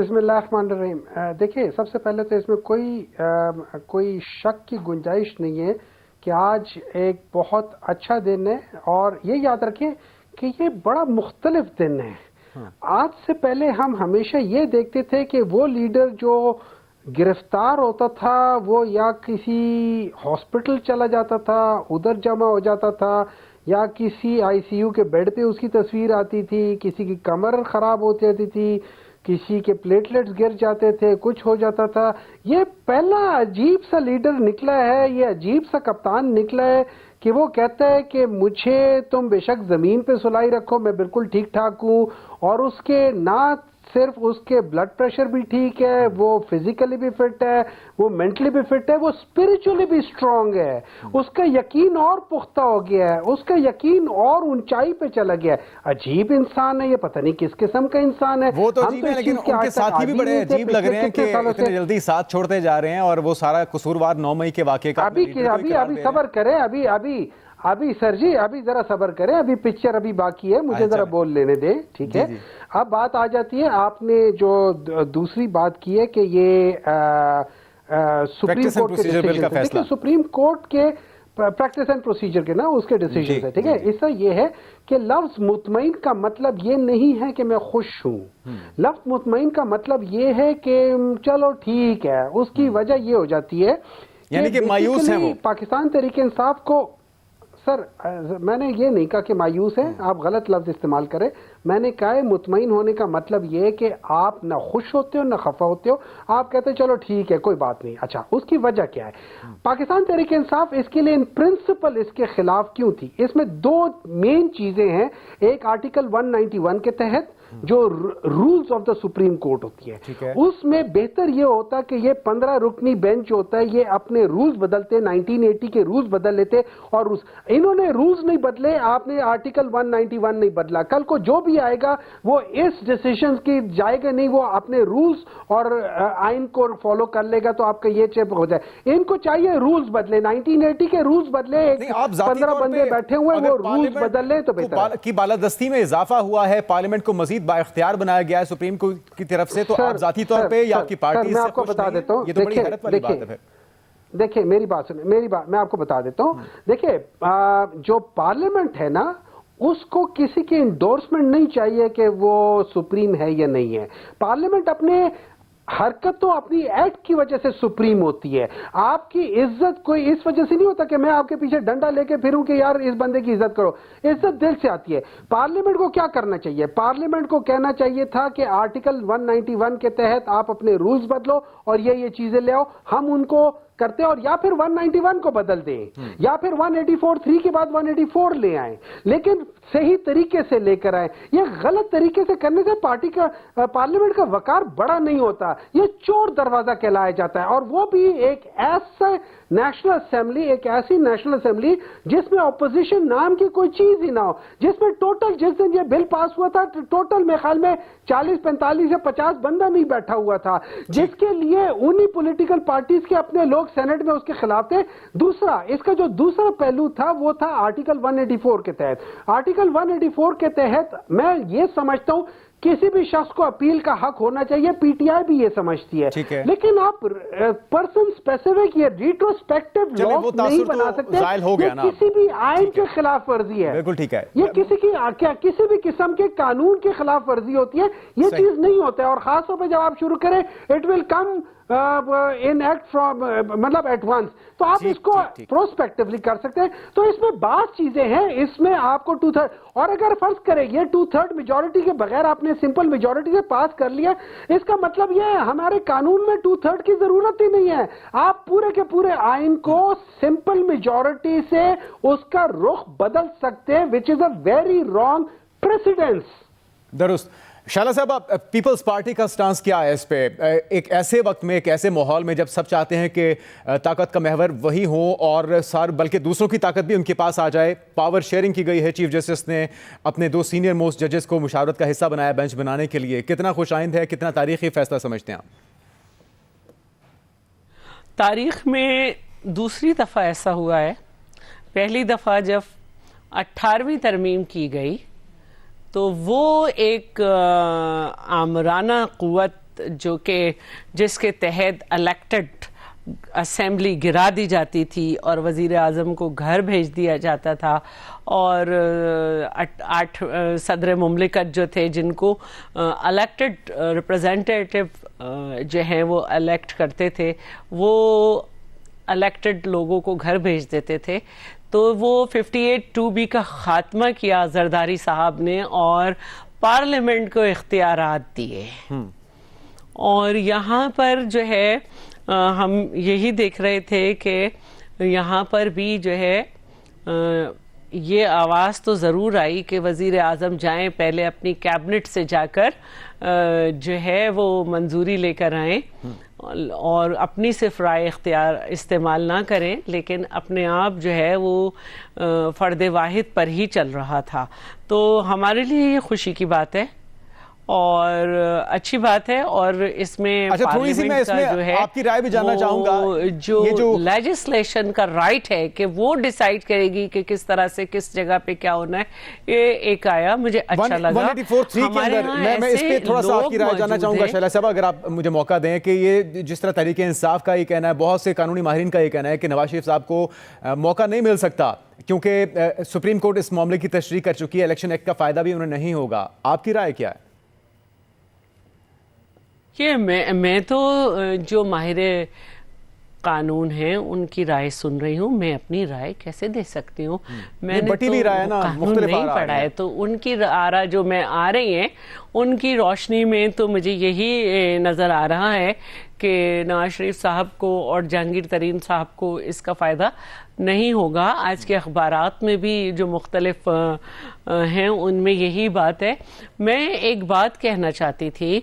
بسم اللہ الرحمن الرحیم. دیکھیے سب سے پہلے تو اس میں کوئی شک کی گنجائش نہیں ہے کہ آج ایک بہت اچھا دن ہے، اور یہ یاد رکھیں کہ یہ بڑا مختلف دن ہے. آج سے پہلے ہم ہمیشہ یہ دیکھتے تھے کہ وہ لیڈر جو گرفتار ہوتا تھا وہ یا کسی ہاسپٹل چلا جاتا تھا، ادھر جمع ہو جاتا تھا، یا کسی آئی سی یو کے بیڈ پہ اس کی تصویر آتی تھی، کسی کی کمر خراب ہوتی جاتی تھی، کسی کے پلیٹلیٹس گر جاتے تھے، کچھ ہو جاتا تھا. یہ پہلا عجیب سا لیڈر نکلا ہے، یہ عجیب سا کپتان نکلا ہے کہ وہ کہتا ہے کہ مجھے تم بے شک زمین پہ سلائی رکھو، میں بالکل ٹھیک ٹھاک ہوں. اور اس کے نہ صرف اس کے بلڈ پریشر بھی ٹھیک ہے، وہ فزیکلی بھی فٹ ہے، وہ مینٹلی بھی فٹ ہے، وہ اسپرچولی بھی اسٹرانگ ہے. اس کا یقین اور پختہ ہو گیا ہے، اس کا یقین اور اونچائی پہ چلا گیا ہے. عجیب انسان ہے یہ، پتہ نہیں کس قسم کا انسان ہے. وہ تو عجیب ہے، لیکن ان کے ساتھی بھی بڑے عجیب لگ رہے ہیں کہ اتنے جلدی ساتھ چھوڑتے جا رہے ہیں، اور وہ سارا قصوروار 9 مئی کے واقعے کا ابھی صبر کریں، ابھی سر جی ابھی ذرا صبر کریں، ابھی پکچر ابھی باقی ہے، مجھے ذرا بول لینے دیں، ٹھیک ہے. اب بات آ جاتی ہے، آپ نے جو دوسری بات کی ہے کہ یہ سپریم کورٹ کے ڈیسیجن، دیکھیں سپریم کورٹ کے پریکٹس اینڈ پروسیجر کے نا اس کے ڈیسیجن ہے، ٹھیک ہے. اس سے یہ ہے کہ لفظ مطمئن کا مطلب یہ نہیں ہے کہ میں خوش ہوں. لفظ مطمئن کا مطلب یہ ہے کہ چلو ٹھیک ہے. اس کی وجہ یہ ہو جاتی ہے یعنی کہ مایوس ہیں وہ. پاکستان تحریک انصاف کو، سر میں نے یہ نہیں کہا کہ مایوس ہیں، آپ غلط لفظ استعمال کریں. میں نے کہا ہے مطمئن ہونے کا مطلب یہ ہے کہ آپ نہ خوش ہوتے ہو نہ خفا ہوتے ہو، آپ کہتے ہیں چلو ٹھیک ہے کوئی بات نہیں. اچھا اس کی وجہ کیا ہے؟ پاکستان تحریک انصاف اس کے لیے ان پرنسپل اس کے خلاف کیوں تھی؟ اس میں 2 مین چیزیں ہیں. ایک آرٹیکل 191 کے تحت جو rules of the supreme court ہوتی ہے، اس میں بہتر یہ ہوتا کہ یہ 15 رکنی بینچ جو ہوتا ہے یہ اپنے رولز بدلتے، 1980 کے رولز بدل لیتے، اور انہوں نے رولز نہیں بدلے، آپ نے آرٹیکل 191 نہیں بدلا. کل کو جو بھی آئے گا وہ اس ڈیسیشن کی جائے گا نہیں، وہ اپنے رولز اور آئین کو فالو کر لے گا، تو آپ کا یہ چپ ہو جائے. ان کو چاہیے رولز بدلے، 1980 کے رولز بدلے، 15 بندے بیٹھے ہوئے وہ رولز بدل لیں تو بہتر کی بالادستی میں اضافہ ہوا ہے، پارلیمنٹ کو مزید با اختیار بنایا گیا ہے سپریم کورٹ کی طرف سے، تو آپ ذاتی طور پہ یا آپ کی پارٹی سے خوش نہیں ہیں؟ یہ تو بڑی حیرت والی بات ہے. دیکھیں میری بات سنیں، میں آپ کو بتا دیتا ہوں. دیکھیں جو پارلیمنٹ ہے نا، اس کو کسی کی انڈورسمنٹ نہیں چاہیے کہ وہ سپریم ہے یا نہیں ہے. پارلیمنٹ اپنے حرکت تو اپنی ایکٹ کی وجہ سے سپریم ہوتی ہے. آپ کی عزت کوئی اس وجہ سے نہیں ہوتا کہ میں آپ کے پیچھے ڈنڈا لے کے پھروں کہ یار اس بندے کی عزت کرو. عزت دل سے آتی ہے. پارلیمنٹ کو کیا کرنا چاہیے؟ پارلیمنٹ کو کہنا چاہیے تھا کہ آرٹیکل 191 کے تحت آپ اپنے رولز بدلو اور یہ چیزیں لے آؤ، ہم ان کو کرتے، اور یا پھر 191 کو بدل دیں، یا پھر 184(3) کے بعد 184 لے آئیں، لیکن صحیح طریقے سے لے کر آئیں. یہ غلط طریقے سے کرنے سے پارلیمنٹ کا وقار بڑا نہیں ہوتا، یہ چور دروازہ کہلایا جاتا ہے. اور وہ بھی ایک ایسا نیشنل اسمبلی، ایک ایسی نیشنل اسمبلی جس میں اپوزیشن نام کی کوئی چیز ہی نہ ہو، جس میں ٹوٹل جس دن یہ بل پاس ہوا تھا ٹوٹل میرے خیال میں 40 45 یا 50 بندہ نہیں بیٹھا ہوا تھا، جس کے لیے انہی پولیٹیکل پارٹیز کے اپنے لوگ سینٹ میں اس کے خلاف تھے. دوسرا اس کا جو دوسرا پہلو تھا وہ تھا آرٹیکل 184 کے تحت. آرٹیکل 184 کے تحت میں یہ سمجھتا ہوں کسی بھی شخص کو اپیل کا حق ہونا چاہیے، پی ٹی آئی بھی یہ سمجھتی ہے، لیکن آپ پرسن اسپیسیفک یہ ریٹروسپیکٹو لاز نہیں بنا سکتے. یہ کسی بھی آئین کے خلاف ورزی ہے، بالکل ٹھیک ہے. یہ کسی بھی قسم کے قانون کے خلاف ورزی ہوتی ہے، یہ چیز نہیں ہوتا ہے. اور خاص طور پہ جب آپ شروع کریں it will come in act from مطلب ایٹ ونس، تو آپ اس کو پروسپیکٹولی کر سکتے ہیں. تو اس میں بعض چیزیں ہیں، اس میں آپ کو 2/3، اور اگر فرض کریں یہ 2/3 میجورٹی کے بغیر آپ نے سمپل میجورٹی سے پاس کر لیا، اس کا مطلب یہ ہے ہمارے قانون میں 2/3 کی ضرورت ہی نہیں ہے. آپ پورے کے پورے آئین کو سمپل میجورٹی سے اس کا رخ بدل سکتے ہیں، وچ از اے ویری رانگ پریسیڈنس. درست. شالا صاحب، پیپلز پارٹی کا سٹانس کیا ہے اس پہ، ایک ایسے وقت میں، ایک ایسے ماحول میں جب سب چاہتے ہیں کہ طاقت کا محور وہی ہو اور بلکہ دوسروں کی طاقت بھی ان کے پاس آ جائے؟ پاور شیئرنگ کی گئی ہے، چیف جسٹس نے اپنے 2 سینئر موسٹ ججز کو مشاورت کا حصہ بنایا بینچ بنانے کے لیے. کتنا خوش آئند ہے، کتنا تاریخی فیصلہ سمجھتے ہیں آپ؟ تاریخ میں دوسری دفعہ ایسا ہوا ہے. پہلی دفعہ جب 18ویں ترمیم کی گئی تو وہ ایک آمرانہ قوت جو کہ جس کے تحت الیکٹڈ اسمبلی گرا دی جاتی تھی اور وزیر اعظم کو گھر بھیج دیا جاتا تھا، اور 8 صدر مملکت جو تھے جن کو الیکٹڈ ریپرزینٹیٹیو جو ہیں وہ الیکٹ کرتے تھے، وہ الیکٹڈ لوگوں کو گھر بھیج دیتے تھے. تو وہ 58(2)B کا خاتمہ کیا زرداری صاحب نے اور پارلیمنٹ کو اختیارات دیے. اور یہاں پر جو ہے ہم یہی دیکھ رہے تھے کہ یہاں پر بھی جو ہے یہ آواز تو ضرور آئی کہ وزیر اعظم جائیں، پہلے اپنی کیبنٹ سے جا کر جو ہے وہ منظوری لے کر آئیں اور اپنی صرف رائے اختیار استعمال نہ کریں، لیکن اپنے آپ جو ہے وہ فرد واحد پر ہی چل رہا تھا. تو ہمارے لیے یہ خوشی کی بات ہے اور اچھی بات ہے. اور اس میں تھوڑی سی میں اس میں جو ہے آپ کی رائے بھی جاننا چاہوں گا، جو لیجسلیشن کا رائٹ ہے کہ وہ ڈیسائیڈ کرے گی کہ کس طرح سے کس جگہ پہ کیا ہونا ہے، یہ ایک آیا مجھے اچھا لگا. 184(3) کے اندر میں اس پہ تھوڑا سا آپ کی رائے جاننا چاہوں گا شیلا صاحب، اگر آپ مجھے موقع دیں، کہ یہ جس طرح تحریک انصاف کا یہ کہنا ہے، بہت سے قانونی ماہرین کا یہ کہنا ہے کہ نواز شریف صاحب کو موقع نہیں مل سکتا کیونکہ سپریم کورٹ اس معاملے کی تشریح کر چکی ہے، الیکشن ایکٹ کا فائدہ بھی انہیں نہیں ہوگا. آپ کی رائے کیا ہے؟ کہ میں تو جو ماہر قانون ہیں ان کی رائے سن رہی ہوں، میں اپنی رائے کیسے دے سکتی ہوں؟ میں نے تو قانون نہیں پڑھا ہے، تو ان کی آرا جو میں آ رہی ہیں ان کی روشنی میں تو مجھے یہی نظر آ رہا ہے کہ نواز شریف صاحب کو اور جہانگیر ترین صاحب کو اس کا فائدہ نہیں ہوگا. آج کے اخبارات میں بھی جو مختلف ہیں ان میں یہی بات ہے. میں ایک بات کہنا چاہتی تھی،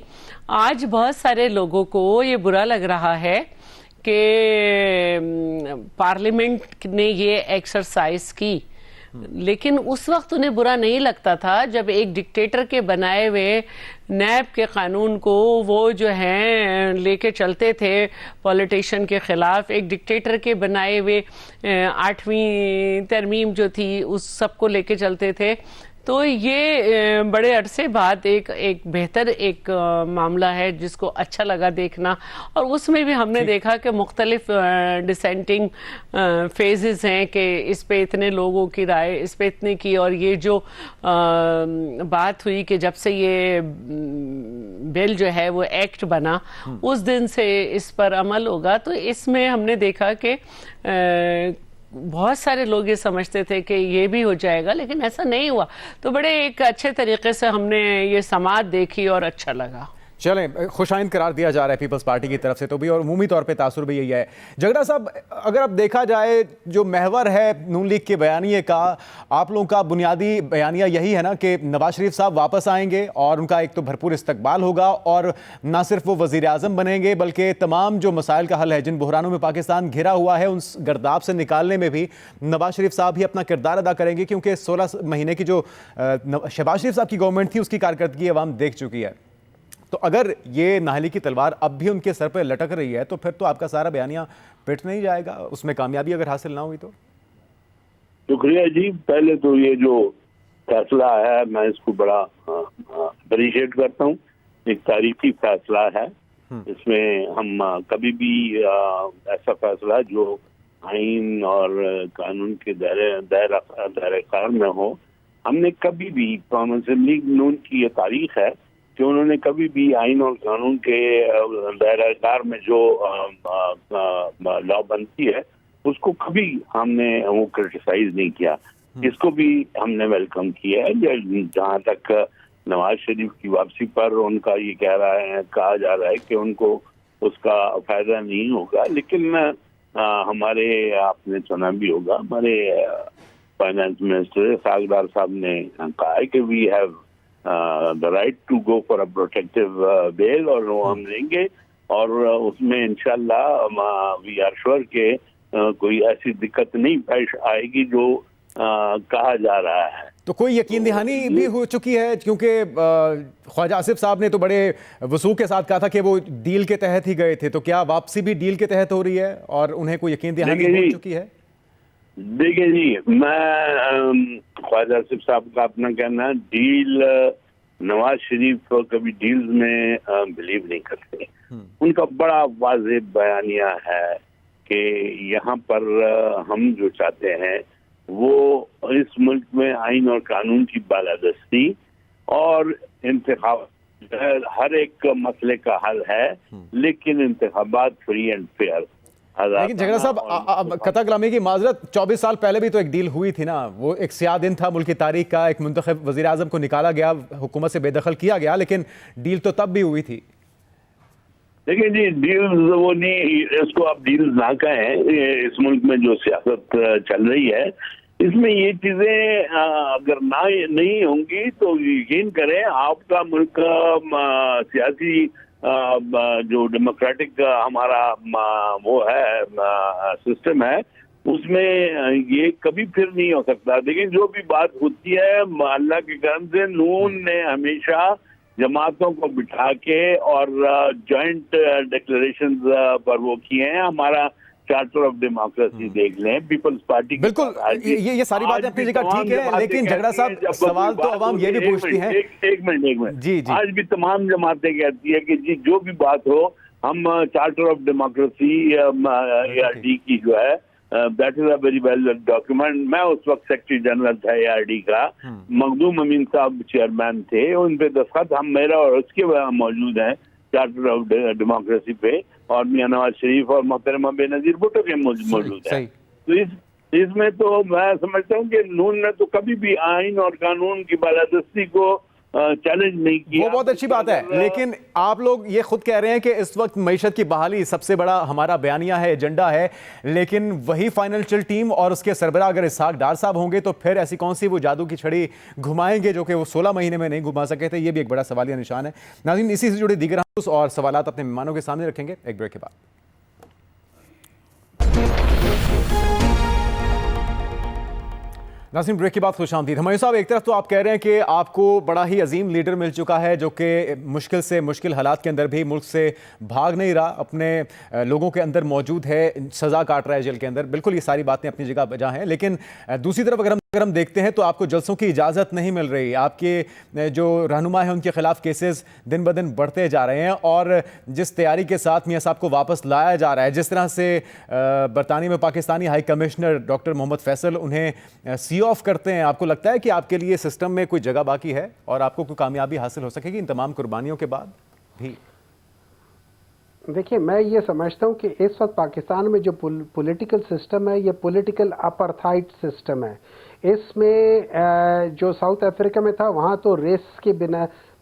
آج بہت سارے لوگوں کو یہ برا لگ رہا ہے کہ پارلیمنٹ نے یہ ایکسرسائز کی، لیکن اس وقت انہیں برا نہیں لگتا تھا جب ایک ڈکٹیٹر کے بنائے ہوئے نیب کے قانون کو وہ جو ہیں لے کے چلتے تھے پولیٹیشین کے خلاف. ایک ڈکٹیٹر کے بنائے ہوئے 8ویں ترمیم جو تھی اس سب کو لے کے چلتے تھے. تو یہ بڑے عرصے بعد ایک بہتر ایک معاملہ ہے جس کو اچھا لگا دیکھنا. اور اس میں بھی ہم نے دیکھا کہ مختلف ڈسینٹنگ فیزز ہیں کہ اس پہ اتنے لوگوں کی رائے اس پہ اتنے کی، اور یہ جو بات ہوئی کہ جب سے یہ بل جو ہے وہ ایکٹ بنا اس دن سے اس پر عمل ہوگا. تو اس میں ہم نے دیکھا کہ بہت سارے لوگ یہ سمجھتے تھے کہ یہ بھی ہو جائے گا، لیکن ایسا نہیں ہوا. تو بڑے ایک اچھے طریقے سے ہم نے یہ سماعت دیکھی اور اچھا لگا. چلیں، خوش آئند قرار دیا جا رہا ہے پیپلز پارٹی کی طرف سے تو بھی، اور عمومی طور پہ تاثر بھی یہی ہے. جگڑا صاحب، اگر اب دیکھا جائے جو محور ہے نون لیگ کے بیانیے کا، آپ لوگوں کا بنیادی بیانیہ یہی ہے نا کہ نواز شریف صاحب واپس آئیں گے اور ان کا ایک تو بھرپور استقبال ہوگا، اور نہ صرف وہ وزیر اعظم بنیں گے بلکہ تمام جو مسائل کا حل ہے، جن بحرانوں میں پاکستان گھرا ہوا ہے، ان گرداب سے نکالنے میں بھی نواز شریف صاحب ہی اپنا کردار ادا کریں گے، کیونکہ 16 مہینے کی جو شہباز شریف صاحب کی گورنمنٹ تھی اس کی کارکردگی عوام دیکھ چکی ہے. تو اگر یہ نااہلی کی تلوار اب بھی ان کے سر پہ لٹک رہی ہے تو پھر تو آپ کا سارا بیانیہ پٹ نہیں جائے گا، اس میں کامیابی اگر حاصل نہ ہوئی تو؟ شکریہ جی. پہلے تو یہ جو فیصلہ ہے میں اس کو بڑا اپریشیٹ کرتا ہوں. ایک تاریخی فیصلہ ہے. اس میں ہم کبھی بھی ایسا فیصلہ جو آئین اور قانون کے دائرہ کار میں ہو، ہم نے کبھی بھی مسلم لیگ نون کی یہ تاریخ ہے کہ انہوں نے کبھی بھی آئین اور قانون کے دائرہ کار میں جو لا بنتی ہے اس کو کبھی ہم نے وہ کرٹیسائز نہیں کیا. اس کو بھی ہم نے ویلکم کیا ہے. جہاں تک نواز شریف کی واپسی پر ان کا یہ کہا جا رہا ہے کہ ان کو اس کا فائدہ نہیں ہوگا، لیکن ہمارے آپ نے سنا بھی ہوگا ہمارے فائنانس منسٹر ساگدار صاحب نے کہا ہے کہ we have the right to go for a protective bail، اور وہ ہم لیں گے، اور اس میں انشاءاللہ we are sure کہ کوئی ایسی دقت نہیں پیش آئے گی جو کہا جا رہا ہے. تو کوئی یقین دہانی بھی ہو چکی ہے؟ کیونکہ خواجہ آصف صاحب نے تو بڑے وثوق کے ساتھ کہا تھا کہ وہ ڈیل کے تحت ہی گئے تھے، تو کیا واپسی بھی ڈیل کے تحت ہو رہی ہے اور انہیں کوئی یقین دہانی ہو چکی ہے؟ دیکھیں جی، میں خواجہ آصف صاحب کا اپنا کہنا ڈیل نواز شریف کبھی ڈیلز میں بلیو نہیں کرتے. ان کا بڑا واضح بیانیہ ہے کہ یہاں پر ہم جو چاہتے ہیں وہ اس ملک میں آئین اور قانون کی بالادستی اور انتخاب ہر ایک مسئلے کا حل ہے, لیکن انتخابات فری اینڈ فیئر. لیکن جھگڑا صاحب قطع کلامی کی معذرت, 24 سال پہلے بھی تو ایک ڈیل ہوئی تھی نا, وہ ایک سیاہ دن تھا ملک کی تاریخ کا, ایک منتخب وزیر اعظم کو نکالا گیا, حکومت سے بے دخل کیا گیا, لیکن ڈیل تو تب بھی ہوئی تھی. دیکھیں جی, ڈیلز وہ نہیں, اس کو آپ ڈیلز نہ کہیں. اس ملک میں جو سیاست چل رہی ہے اس میں یہ چیزیں اگر نہیں ہوں گی تو یقین کریں آپ کا ملک سیاسی جو ڈیموکریٹک ہمارا وہ ہے سسٹم ہے اس میں یہ کبھی پھر نہیں ہو سکتا. لیکن جو بھی بات ہوتی ہے اللہ کے کرم سے نون نے ہمیشہ جماعتوں کو بٹھا کے اور جوائنٹ ڈکلریشنز پر وہ کیے ہیں. ہمارا چارٹر آف ڈیموکریسی دیکھ لیں, پیپلز پارٹی. بالکل, یہ ساری باتیں اپنی جگہ ٹھیک ہے, لیکن جھگڑا صاحب سوال تو عوام یہ بھی پوچھتی ہیں. ایک منٹ جی آج بھی تمام جماعتیں کہتی ہے کہ جی جو بھی بات ہو ہم چارٹر آف ڈیموکریسی ARD کی جو ہے that is a very well document. میں اس وقت سیکرٹری جنرل تھا ARD کا, مخدوم امین صاحب چیئرمین تھے, ان پہ دستخط ہم میرا اور اس کے موجود ہیں چارٹر آف ڈیموکریسی پہ, اور میاں نواز شریف اور محترمہ بے نظیر بھٹو کے موجود ہیں. تو اس میں تو میں سمجھتا ہوں کہ نون نے تو کبھی بھی آئین اور قانون کی بالادستی کو چیلنج نہیں کیا. وہ بہت اچھی بات ہے, لیکن آپ لوگ یہ خود کہہ رہے ہیں کہ اس وقت معیشت کی بحالی سب سے بڑا ہمارا بیانیہ ہے, ایجنڈا ہے, لیکن وہی فائنینشیل ٹیم اور اس کے سربراہ اگر اسحاق ڈار صاحب ہوں گے تو پھر ایسی کون سی وہ جادو کی چھڑی گھمائیں گے جو کہ وہ 16 مہینے میں نہیں گھما سکے تھے. یہ بھی ایک بڑا سوالیہ نشان ہے. ناظرین, اسی سے جڑے دیگر اور سوالات اپنے مہمانوں کے سامنے رکھیں گے ایک بریک کے بعد. ناظرین, بریک کے بعد خوش آمدید. ہمایوں صاحب, ایک طرف تو آپ کہہ رہے ہیں کہ آپ کو بڑا ہی عظیم لیڈر مل چکا ہے جو کہ مشکل سے مشکل حالات کے اندر بھی ملک سے بھاگ نہیں رہا, اپنے لوگوں کے اندر موجود ہے, سزا کاٹ رہا ہے جیل کے اندر. بالکل یہ ساری باتیں اپنی جگہ بجا ہیں, لیکن دوسری طرف اگر ہم دیکھتے ہیں تو آپ کو جلسوں کی اجازت نہیں مل رہی. آپ کے جو رہنما ہیں ان کے خلاف کیسز دن بدن بڑھتے جا رہے ہیں, اور جس تیاری کے ساتھ میاں صاحب کو واپس لایا جا رہا ہے, جس طرح سے برطانیہ میں پاکستانی ہائی کمشنر ڈاکٹر محمد فیصل انہیں سی آف کرتے ہیں, آپ کو لگتا ہے کہ آپ کے لیے سسٹم میں کوئی جگہ باقی ہے اور آپ کو کوئی کامیابی حاصل ہو سکے گی ان تمام قربانیوں کے بعد بھی؟ دیکھیں, میں یہ سمجھتا ہوں کہ اس وقت پاکستان میں جو پولیٹیکل سسٹم ہے یہ پولیٹیکل اپرتھائٹ سسٹم ہے. اس میں جو ساؤتھ افریقہ میں تھا وہاں تو ریس کے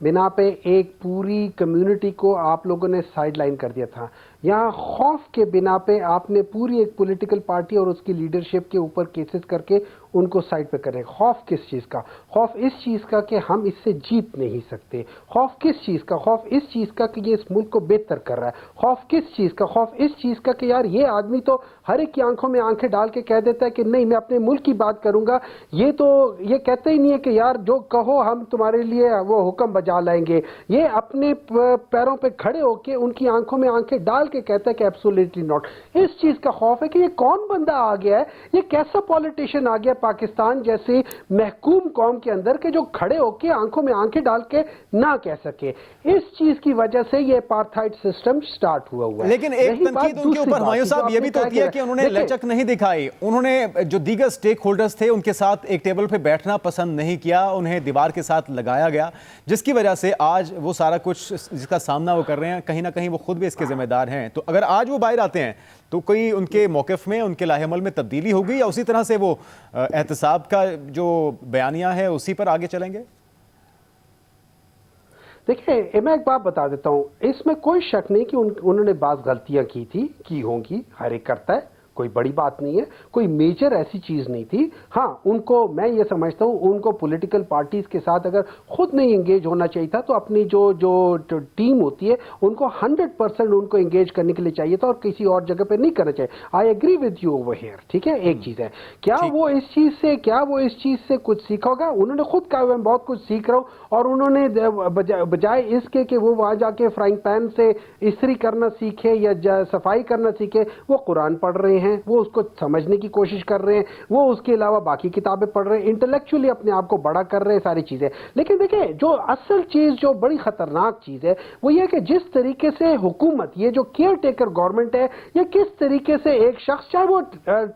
بنا پہ ایک پوری کمیونٹی کو آپ لوگوں نے سائیڈ لائن کر دیا تھا. یہاں خوف کے بنا پہ آپ نے پوری ایک پولیٹیکل پارٹی اور اس کی لیڈرشپ کے اوپر کیسز کر کے ان کو سائیڈ پہ کریں. خوف کس چیز کا؟ خوف اس چیز کا کہ ہم اس سے جیت نہیں سکتے. خوف کس چیز کا؟ خوف اس چیز کا کہ یہ اس ملک کو بہتر کر رہا ہے. خوف کس چیز کا؟ خوف اس چیز کا کہ یار یہ آدمی تو ہر ایک کی آنکھوں میں آنکھیں ڈال کے کہہ دیتا ہے کہ نہیں میں اپنے ملک کی بات کروں گا, یہ تو یہ کہتے ہی نہیں ہے کہ یار جو کہو ہم تمہارے لیے وہ حکم بجا لائیں گے. یہ اپنے پیروں پہ کھڑے ہو کے ان کی آنکھوں میں آنکھیں ڈال کے کہتا ہے کہ ایبسولیٹلی ناٹ. اس چیز کا خوف ہے کہ یہ کون بندہ آ گیا ہے, یہ کیسا پولیٹیشین آ گیا پاکستان جیسی محکوم قوم کے اندر کہ جو کھڑے ہو کے آنکھوں میں آنکھیں ڈال کے نہ کہہ سکے. اس چیز کی وجہ سے یہ اپارتھائڈ سسٹم سٹارٹ ہوا ہے. لیکن ایک تنقید ان کے اوپر ہمایوں صاحب یہ بھی تو ہوتی ہے کہ انہوں نے لچک نہیں دکھائی, انہوں نے جو دیگر سٹیک ہولڈرز تھے ان کے ساتھ ایک ٹیبل پہ بیٹھنا پسند نہیں کیا, انہیں دیوار کے ساتھ لگایا گیا, جس کی وجہ سے آج وہ سارا کچھ جس کا سامنا وہ کر رہے ہیں کہیں نہ کہیں وہ خود بھی اس کے ذمہ دار ہیں. تو اگر آج وہ باہر آتے ہیں تو کوئی ان کے موقف میں ان کے لاہ عمل میں تبدیلی ہوگی یا اسی طرح سے وہ احتساب کا جو بیانیہ ہے اسی پر آگے چلیں گے؟ دیکھیں, میں ایک بات بتا دیتا ہوں, اس میں کوئی شک نہیں کہ انہوں نے بعض غلطیاں کی ہوں گی, ہر ایک کرتا ہے, کوئی بڑی بات نہیں ہے, کوئی میجر ایسی چیز نہیں تھی. ہاں, ان کو میں یہ سمجھتا ہوں ان کو پولیٹیکل پارٹیز کے ساتھ اگر خود نہیں انگیج ہونا چاہیے تھا تو اپنی جو ٹیم ہوتی ہے ان کو 100% ان کو انگیج کرنے کے لیے چاہیے تھا اور کسی اور جگہ پہ نہیں کرنا چاہیے. I agree with you over here. ٹھیک ہے, ایک چیز ہے, کیا وہ اس چیز سے کچھ سیکھا ہوگا؟ انہوں نے خود کہا میں بہت کچھ سیکھ رہا ہوں, اور انہوں نے بجائے اس کے وہ وہاں جا کے فرائنگ پین سے استری کرنا سیکھے یا صفائی کرنا سیکھے, وہ قرآن پڑھ رہے ہیں, ہیں, وہ اس کو سمجھنے کی کوشش کر رہے ہیں, وہ اس کے علاوہ باقی کتابیں پڑھ رہے ہیں, انٹلیکچولی اپنے آپ کو بڑا کر رہے ہیں, ساری چیزیں. لیکن دیکھیں جو اصل چیز جو بڑی خطرناک چیز ہے وہ یہ کہ جس طریقے سے حکومت, یہ جو کیئر ٹیکر گورنمنٹ ہے, یہ کس طریقے سے ایک شخص چاہے وہ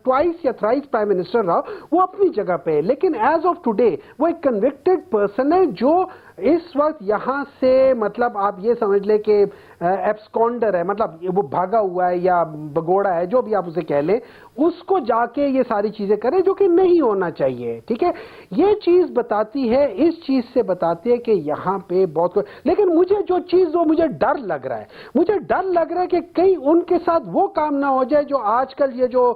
ٹوائس یا تھرائس پرائم منسٹر رہا, وہ اپنی جگہ پہ ہے, لیکن ایز آف ٹوڈے وہ ایک کنوکٹڈ پرسن ہے جو اس وقت یہاں سے مطلب آپ یہ سمجھ لیں کہ ایبسکونڈر ہے, مطلب وہ بھاگا ہوا ہے یا بگوڑا ہے, جو بھی آپ اسے کہہ لیں, اس کو جا کے یہ ساری چیزیں کریں جو کہ نہیں ہونا چاہیے. ٹھیک ہے, یہ چیز بتاتی ہے, اس چیز سے بتاتی ہے کہ یہاں پہ بہت کچھ. لیکن مجھے جو چیز وہ مجھے ڈر لگ رہا ہے, مجھے ڈر لگ رہا ہے کہ کہیں ان کے ساتھ وہ کام نہ ہو جائے جو آج کل یہ جو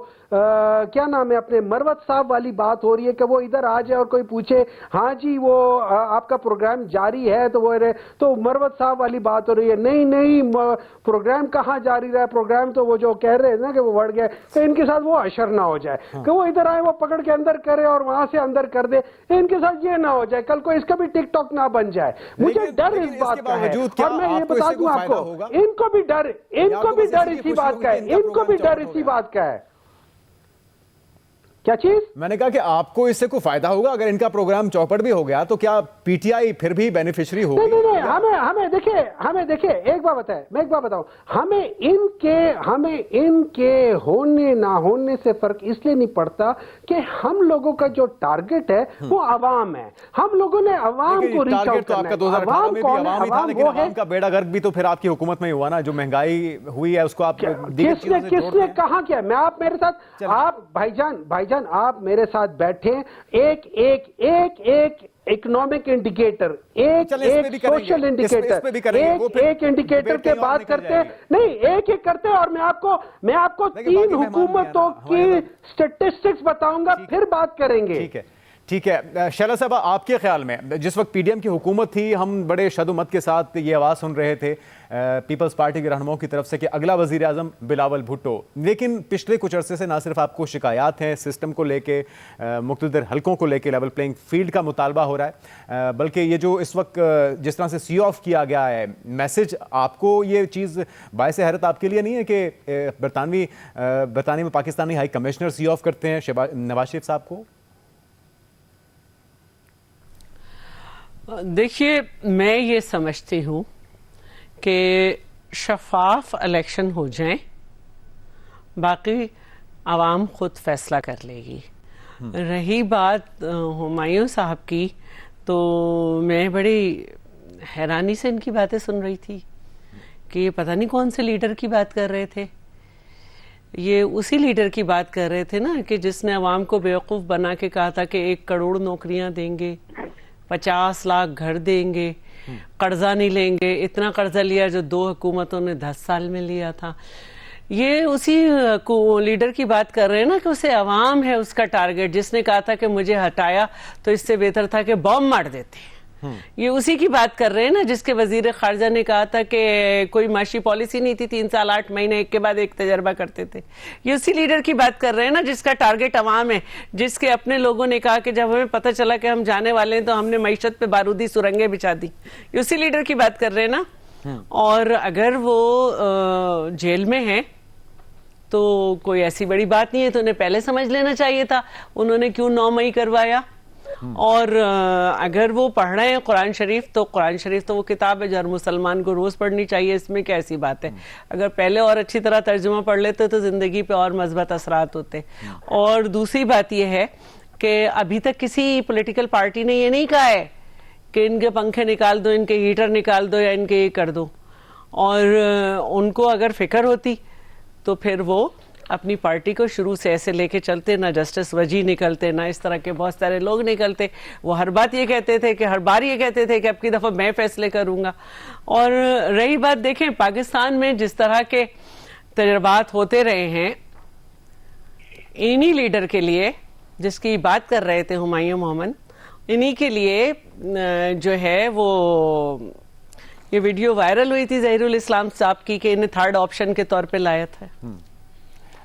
کیا نام ہے اپنے مروت صاحب والی بات ہو رہی ہے کہ وہ ادھر آ جائے اور کوئی پوچھے ہاں جی وہ آپ کا پروگرام جاری ہے, تو مروت صاحب والی بات ہو رہی ہے. نہیں پروگرام کہاں جاری رہا ہے, پروگرام تو وہ جو کہہ رہے ہیں نا کہ وہ بڑھ گیا, تو ان کے ساتھ وہ اشر نہ ہو جائے کہ وہ ادھر آئے, وہ پکڑ کے اندر کرے اور وہاں سے اندر کر دے. ان کے ساتھ یہ نہ ہو جائے کل کو اس کا بھی ٹک ٹاک نہ بن جائے. مجھے ڈر اس بات کا ہے, اور میں یہ بتا دوں آپ کو, ان کو بھی ڈر اسی بات کا ہے, ان کو بھی ڈر اسی بات کا ہے. کیا چیز؟ میں نے کہا کہ آپ کو اس سے کوئی فائدہ ہوگا اگر ان کا پروگرام چوپٹ بھی ہو گیا, تو کیا پی ٹی آئی پھر بھی بینیفیشری ہوگی؟ نہیں, ہمیں دیکھیں ایک بات بتاؤں, ہمیں ان کے ہونے نہ ہونے سے فرق اس لیے نہیں پڑتا کہ ہم لوگوں کا جو ٹارگٹ ہے وہ عوام ہے. ہم لوگوں نے عوام کو ریچ آؤٹ کرنا ہے. عوام میں بھی عوام ہی تھا, لیکن عوام کا بیڑا غرق بھی تو پھر آپ کی حکومت میں ہی ہوا نا. جو مہنگائی ہوئی ہے اس کو آپ کس نے کہاں کیا؟ میں آپ میرے ساتھ, آپ بھائی جان آپ میرے ساتھ بیٹھیں, ایک اکنامک انڈیکیٹر, ایک سوشل انڈیکیٹر, ایک انڈیکیٹر کے بات کرتے ہیں, نہیں ایک کرتے ہیں, اور میں آپ کو 3 حکومتوں کی سٹیٹسٹکس بتاؤں گا, پھر بات کریں گے. ٹھیک ہے. شیلا صاحبہ, آپ کے خیال میں جس وقت پی ڈی ایم کی حکومت تھی, ہم بڑے شد و مت کے ساتھ یہ آواز سن رہے تھے پیپلز پارٹی کے رہنماؤں کی طرف سے کہ اگلا وزیر اعظم بلاول بھٹو, لیکن پچھلے کچھ عرصے سے نہ صرف آپ کو شکایات ہیں سسٹم کو لے کے, مقتدر حلقوں کو لے کے, لیول پلینگ فیلڈ کا مطالبہ ہو رہا ہے, بلکہ یہ جو اس وقت جس طرح سے سی آف کیا گیا ہے میسج, آپ کو یہ چیز باعث حیرت آپ کے لیے نہیں ہے کہ برطانیہ میں Pakistani high commissioner see off کرتے ہیں نواز شریف صاحب کو؟ دیکھیے, میں یہ سمجھتی ہوں کہ شفاف الیکشن ہو جائیں, باقی عوام خود فیصلہ کر لے گی. رہی بات ہمایوں صاحب کی, تو میں بڑی حیرانی سے ان کی باتیں سن رہی تھی کہ یہ پتہ نہیں کون سے لیڈر کی بات کر رہے تھے. یہ اسی لیڈر کی بات کر رہے تھے نا کہ جس نے عوام کو بیوقوف بنا کے کہا تھا کہ 1 کروڑ نوکریاں دیں گے, 50 لاکھ گھر دیں گے, قرضہ نہیں لیں گے. اتنا قرضہ لیا جو 2 حکومتوں نے 10 سال میں لیا تھا. یہ اسی لیڈر کی بات کر رہے ہیں نا کہ اسے عوام ہے اس کا ٹارگٹ, جس نے کہا تھا کہ مجھے ہٹایا تو اس سے بہتر تھا کہ بم مار دیتے. یہ اسی کی بات کر رہے ہیں نا جس کے وزیر خارجہ نے کہا تھا کہ کوئی معاشی پالیسی نہیں تھی, 3 سال 8 مہینے ایک کے بعد ایک تجربہ کرتے تھے. یہ اسی لیڈر کی بات کر رہے ہیں نا جس کا ٹارگٹ عوام ہے, جس کے اپنے لوگوں نے کہا کہ جب ہمیں پتہ چلا کہ ہم جانے والے ہیں تو ہم نے معیشت پہ بارودی سرنگیں بچھا دی. یہ اسی لیڈر کی بات کر رہے ہیں نا. اور اگر وہ جیل میں ہیں تو کوئی ایسی بڑی بات نہیں ہے, تو انہیں پہلے سمجھ لینا چاہیے تھا انہوں نے کیوں 9 مئی کروایا. اور اگر وہ پڑھ رہے ہیں قرآن شریف, تو قرآن شریف تو وہ کتاب ہے جو ہر مسلمان کو روز پڑھنی چاہیے, اس میں کیا ایسی بات ہے. اگر پہلے اور اچھی طرح ترجمہ پڑھ لیتے تو زندگی پہ اور مثبت اثرات ہوتے. اور دوسری بات یہ ہے کہ ابھی تک کسی پولیٹیکل پارٹی نے یہ نہیں کہا ہے کہ ان کے پنکھے نکال دو, ان کے ہیٹر نکال دو, یا ان کے یہ کر دو. اور ان کو اگر فکر ہوتی تو پھر وہ اپنی پارٹی کو شروع سے ایسے لے کے چلتے, نہ جسٹس وجی نکلتے, نہ اس طرح کے بہت سارے لوگ نکلتے. وہ ہر بات یہ کہتے تھے کہ ہر بار یہ کہتے تھے کہ اب کی دفعہ میں فیصلے کروں گا. اور رہی بات, دیکھیں پاکستان میں جس طرح کے تجربات ہوتے رہے ہیں, انہی لیڈر کے لیے جس کی بات کر رہے تھے ہمایوں محمد, انہی کے لیے جو ہے وہ یہ ویڈیو وائرل ہوئی تھی ظہیر الاسلام صاحب کی کہ انہیں 3rd آپشن کے طور پہ لایا تھا.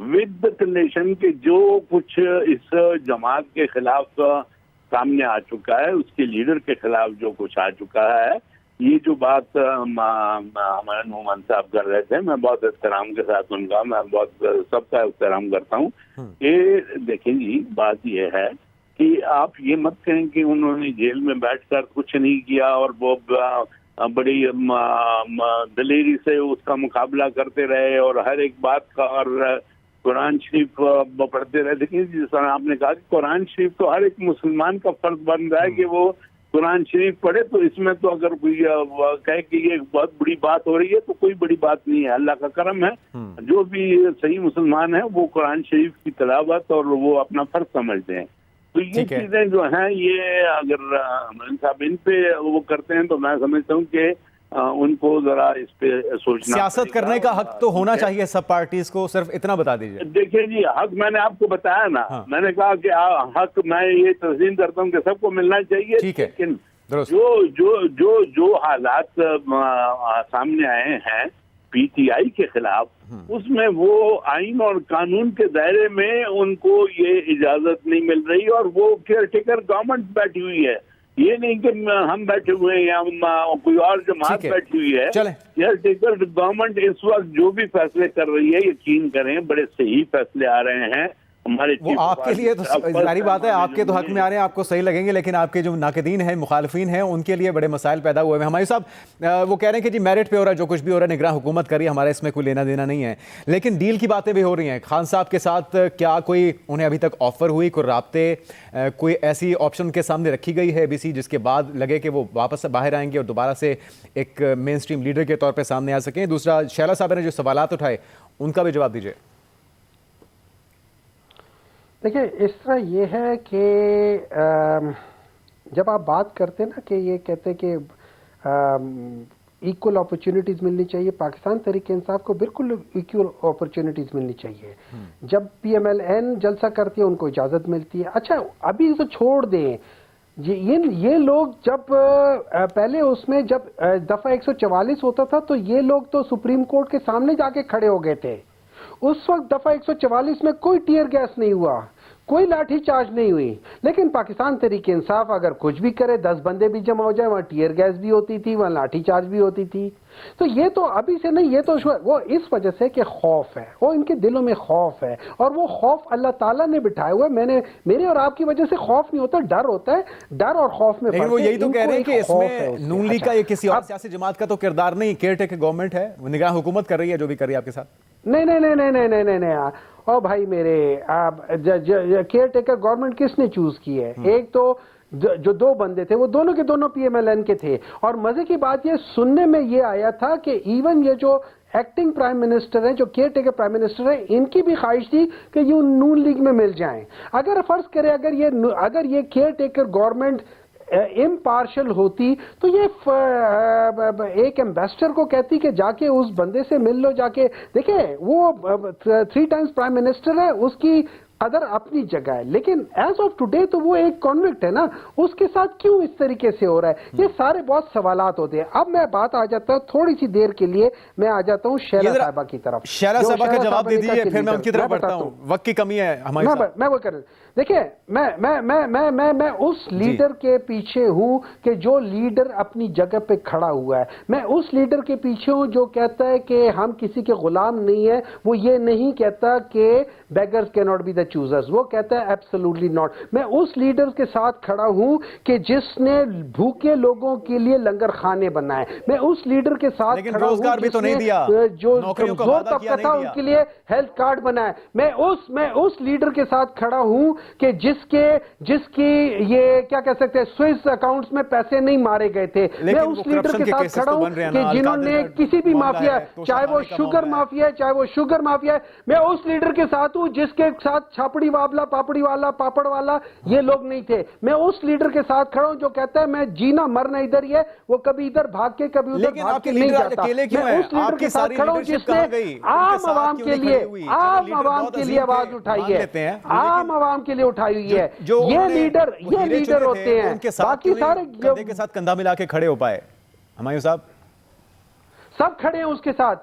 with the condition کہ جو کچھ اس جماعت کے خلاف سامنے آ چکا ہے، اس کے لیڈر کے خلاف جو کچھ آ چکا ہے، یہ جو بات ہمارے نعمان صاحب کر رہے تھے، میں بہت احترام کے ساتھ ان کا، میں بہت سب کا احترام کرتا ہوں کہ دیکھیں جی بات یہ ہے کہ آپ یہ مت کہیں کہ انہوں نے جیل میں بیٹھ کر کچھ نہیں کیا اور وہ بڑی دلیری سے اس کا مقابلہ کرتے رہے اور ہر ایک بات کا اور قرآن شریف پڑھتے رہے. دیکھیں جس طرح آپ نے کہا کہ قرآن شریف تو ہر ایک مسلمان کا فرض بن رہا ہے کہ وہ قرآن شریف پڑھے، تو اس میں تو اگر کوئی کہے کہ یہ بہت بڑی بات ہو رہی ہے تو کوئی بڑی بات نہیں ہے. اللہ کا کرم ہے، جو بھی صحیح مسلمان ہیں وہ قرآن شریف کی تلاوت اور وہ اپنا فرض سمجھتے ہیں. تو یہ چیزیں جو ہیں یہ اگر صاحب ان پہ وہ کرتے ہیں تو میں سمجھتا ہوں کہ ان کو ذرا اس پہ سوچنا. سیاست کرنے کا حق تو ہونا چاہیے سب پارٹیز کو، صرف اتنا بتا دیجئے. دیکھیں جی حق میں نے آپ کو بتایا نا، میں نے کہا کہ حق میں یہ تسلیم کرتا ہوں کہ سب کو ملنا چاہیے، لیکن جو حالات سامنے آئے ہیں پی ٹی آئی کے خلاف، اس میں وہ آئین اور قانون کے دائرے میں ان کو یہ اجازت نہیں مل رہی اور وہ کیئر ٹیکر گورنمنٹ بیٹھی ہوئی ہے. یہ نہیں کہ ہم بیٹھے ہوئے ہیں یا کوئی اور جماعت بیٹھی ہوئی ہے. کیئر ٹیکر گورنمنٹ اس وقت جو بھی فیصلے کر رہی ہے یقین کریں بڑے صحیح فیصلے آ رہے ہیں. وہ آپ کے لیے تو ظاہری بات ہے، آپ کے تو حق میں آ رہے ہیں، آپ کو صحیح لگیں گے، لیکن آپ کے جو ناقدین ہیں، مخالفین ہیں، ان کے لیے بڑے مسائل پیدا ہوئے ہیں. ہمارے صاحب وہ کہہ رہے ہیں کہ جی میرٹ پہ ہو رہا ہے، جو کچھ بھی ہو رہا ہے نگراں حکومت کر رہی ہے، ہمارا اس میں کوئی لینا دینا نہیں ہے. لیکن ڈیل کی باتیں بھی ہو رہی ہیں خان صاحب کے ساتھ. کیا کوئی انہیں ابھی تک آفر ہوئی، کوئی رابطے، کوئی ایسی آپشن کے سامنے رکھی گئی ہے BC جس کے بعد لگے کہ وہ واپس باہر آئیں گے اور دوبارہ سے ایک مین اسٹریم لیڈر کے طور پہ سامنے آ سکیں؟ دوسرا شیلا صاحب نے جو سوالات اٹھائے ان کا بھی جواب دیجیے. دیکھیں اس طرح یہ ہے کہ جب آپ بات کرتے ہیں نا کہ یہ کہتے ہیں کہ ایکول اپرچونٹیز ملنی چاہیے، پاکستان تحریک انصاف کو بالکل ایکول اپرچونٹیز ملنی چاہیے. جب PMLN جلسہ کرتی ہے ان کو اجازت ملتی ہے. اچھا ابھی تو چھوڑ دیں، یہ لوگ جب پہلے اس میں جب دفعہ 144 ہوتا تھا تو یہ لوگ تو سپریم کورٹ کے سامنے جا کے کھڑے ہو گئے تھے. اس وقت دفعہ 144 میں کوئی ٹیئر گیس نہیں ہوا، کوئی لاٹھی چارج نہیں ہوئی. لیکن پاکستان تحریک انصاف اگر کچھ بھی کرے، 10 بندے بھی جمع ہو جائے، وہاں ٹیئر گیس بھی ہوتی تھی، وہاں لاٹھی چارج بھی ہوتی تھی. تو یہ تو ابھی سے نہیں، یہ تو وہ اس وجہ سے کہ خوف ہے، وہ ان کے دلوں میں خوف ہے، اور وہ خوف اللہ تعالیٰ نے بٹھایا ہوا ہے. میرے اور آپ کی وجہ سے خوف نہیں ہوتا، ڈر ہوتا ہے. ڈر اور خوف میں وہ یہی تو کہہ رہے ہیں کہ اس میں نون لیگ کا یا کسی اور سیاسی جماعت کا تو کردار نہیں، کیئر ٹیکر گورنمنٹ ہے، وہ نگراں حکومت کر رہی ہے جو بھی کر رہی ہے آپ کے ساتھ. نہیں او بھائی میرے، کیئر ٹیکر گورنمنٹ کس نے چوز کی ہے؟ ایک تو جو 2 بندے تھے وہ دونوں کے دونوں PMLN کے تھے. اور مزے کی بات یہ سننے میں یہ آیا تھا کہ ایون یہ جو ایکٹنگ پرائم منسٹر ہیں، جو کیئر ٹیکر پرائم منسٹر ہیں، ان کی بھی خواہش تھی کہ یہ نون لیگ میں مل جائیں. اگر فرض کرے اگر یہ کیئر ٹیکر گورنمنٹ امپارشل ہوتی تو یہ ایک ایمبیسڈر کو کہتی کہ جا کے اس بندے سے مل لو. جا کے دیکھیں وہ 3 ٹائمز پرائم منسٹر ہے، اس کی قدر اپنی جگہ ہے، لیکن ایز آف ٹوڈے تو وہ ایک کانوکٹ ہے نا، اس کے ساتھ کیوں اس طریقے سے ہو رہا ہے؟ یہ سارے بہت سوالات ہوتے ہیں. اب میں بات آ جاتا ہوں تھوڑی سی دیر کے لیے، میں آ جاتا ہوں شیلا صاحبہ کی طرف. شیلا صاحبہ کا جواب دے دیجیے، پھر میں ان کی طرف بڑھتا ہوں، وقت کی کمی ہے ہماری. میں وہ کر دیکھیں، میں اس لیڈر کے پیچھے ہوں کہ جو لیڈر اپنی جگہ پہ کھڑا ہوا ہے. میں اس لیڈر کے پیچھے ہوں جو کہتا ہے کہ ہم کسی کے غلام نہیں ہیں. وہ یہ نہیں کہتا کہ beggars cannot be the choosers، وہ کہتا ہے ایبسولوٹلی ناٹ. میں اس لیڈر کے ساتھ کھڑا ہوں کہ جس نے بھوکے لوگوں کے لیے لنگر خانے بنائے. میں اس لیڈر کے ساتھ کھڑا ہوں جو کمزور طبقہ تھا ان کے لیے ہیلتھ کارڈ بنائے. میں اس لیڈر کے ساتھ کھڑا ہوں کہ جس کی یہ کیا کہہ سکتے ہیں سوئس اکاؤنٹس میں پیسے نہیں مارے گئے تھے. میں اس لیڈر کے ساتھ کھڑا ہوں کہ جنہوں نے کسی بھی مافیا، چاہے وہ شوگر مافیا ہے، چاہے وہ شوگر مافیا ہے، میں اس لیڈر کے ساتھ ہوں جس کے ساتھ چھاپڑی والا، پاپڑی والا، پاپڑ والا یہ لوگ نہیں تھے. میں اس لیڈر کے ساتھ کھڑا ہوں جو کہتا ہے میں جینا مرنا ادھر ہی ہے، وہ کبھی ادھر بھاگ کے کبھی ادھر بھاگ کے نہیں جاتا. میں اس لیڈر کے ساتھ کھڑا ہوں جس نے عام عوام کے لیے آواز اٹھائی ہے، عام عوام کے لیے اٹھائی ہوئی ہے. یہ لیڈر ہوتے ہیں، باقی سارے کندھے کے ساتھ کندھا ملا کے کھڑے ہو پائے. ہمایوں صاحب سب کھڑے ہیں اس کے ساتھ،